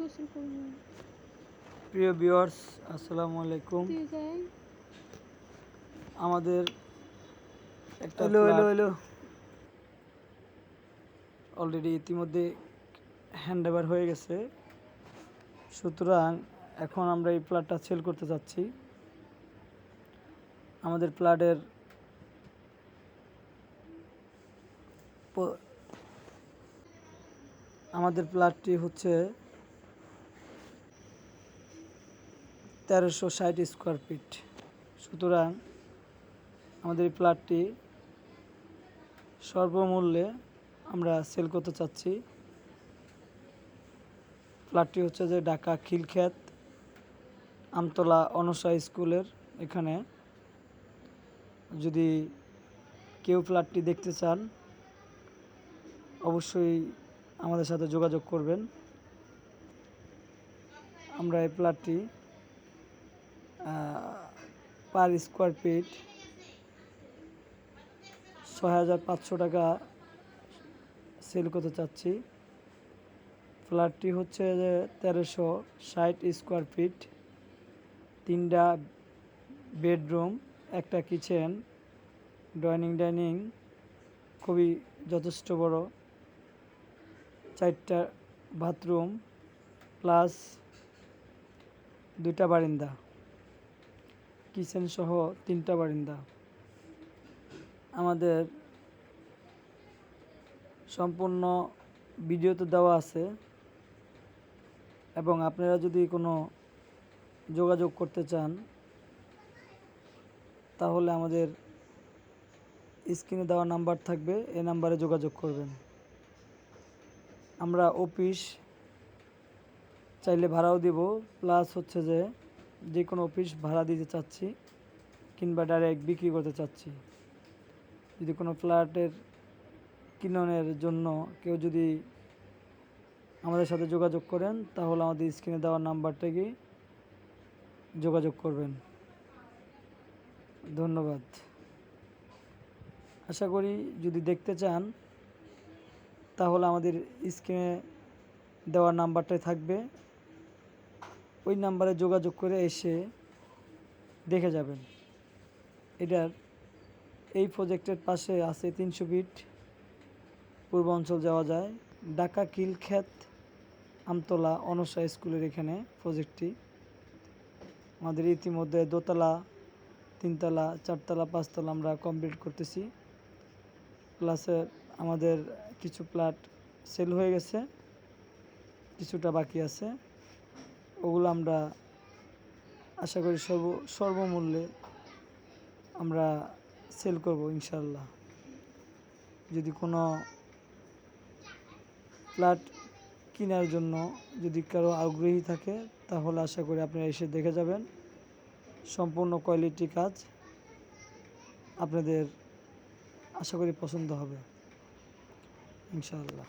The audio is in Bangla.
গোসল করবো। প্রিয় ভিউয়ার্স, আসসালামু আলাইকুম। আমাদের একটা অলরেডি ইতিমধ্যে হ্যান্ডওভার হয়ে গেছে, সুতরাং এখন আমরা এই প্লটটা সেল করতে যাচ্ছি। আমাদের প্লটের প্লটটি হচ্ছে 1360 স্কোয়ার ফিট। সুতরাং আমাদের এই প্লটটি সর্বমূল্যে আমরা সেল করতে চাচ্ছি। প্লটটি হচ্ছে যে ঢাকা খিলক্ষেত আমতলা অনসা স্কুলের এখানে। যদি কেউ প্লটটি দেখতে চান অবশ্যই আমাদের সাথে যোগাযোগ করবেন। আমরা এই প্লটটি পার স্কোয়ার ফিট 6500 টাকা সেল করতে চাচ্ছি। ফ্ল্যাটটি হচ্ছে যে 1360 স্কোয়ার ফিট, 3টা বেডরুম, একটা কিচেন, ডাইনিং খুবই যথেষ্ট বড়, 4টা বাথরুম প্লাস 2টা বারান্দা, কিচেন সহ 3টা বারান্দা। আমাদের সম্পূর্ণ ভিডিওতে দেওয়া আছে, এবং আপনারা যদি কোনো যোগাযোগ করতে চান তাহলে আমাদের স্ক্রিনে দেওয়া নাম্বার থাকবে, এই নাম্বারে যোগাযোগ করবেন। আমরা অফিস চাইলে ভাড়াও দিব, প্লাস হচ্ছে যে কোনো অফিস ভাড়া দিতে চাচ্ছি কিংবা ডাইরেক্ট বিক্রি করতে চাচ্ছি। যদি কোনো ফ্ল্যাটের কিননের জন্য কেউ যদি আমাদের সাথে যোগাযোগ করেন তাহলে আমাদের স্ক্রিনে দেওয়া নাম্বারটাকে যোগাযোগ করবেন। ধন্যবাদ। আশা করি যদি দেখতে চান তাহলে আমাদের স্ক্রিনে দেওয়া নাম্বারটাই থাকবে, ওই নাম্বারে যোগাযোগ করে এসে দেখে যাবেন। এই প্রজেক্টের পাশে আছে 300 ফিট পূর্ব অঞ্চল যাওয়া যায়। ঢাকা খিলক্ষেত আমতলা অনসা স্কুলের এখানে প্রজেক্টটি। আমাদের ইতিমধ্যে দোতলা, 3তলা, 4তলা, 5তলা আমরা কমপ্লিট করতেছি। প্লাসে আমাদের কিছু প্লট সেল হয়ে গেছে, কিছুটা বাকি আছে, ওগুলো আমরা আশা করি সর্বমূল্যে আমরা সেল করব ইনশাল্লাহ। যদি কোনো ফ্ল্যাট কেনার জন্য যদি কারো আগ্রহী থাকে তাহলে আশা করি আপনারা এসে দেখে যাবেন। সম্পূর্ণ কোয়ালিটি কাজ, আপনাদের আশা করি পছন্দ হবে ইনশাআল্লাহ।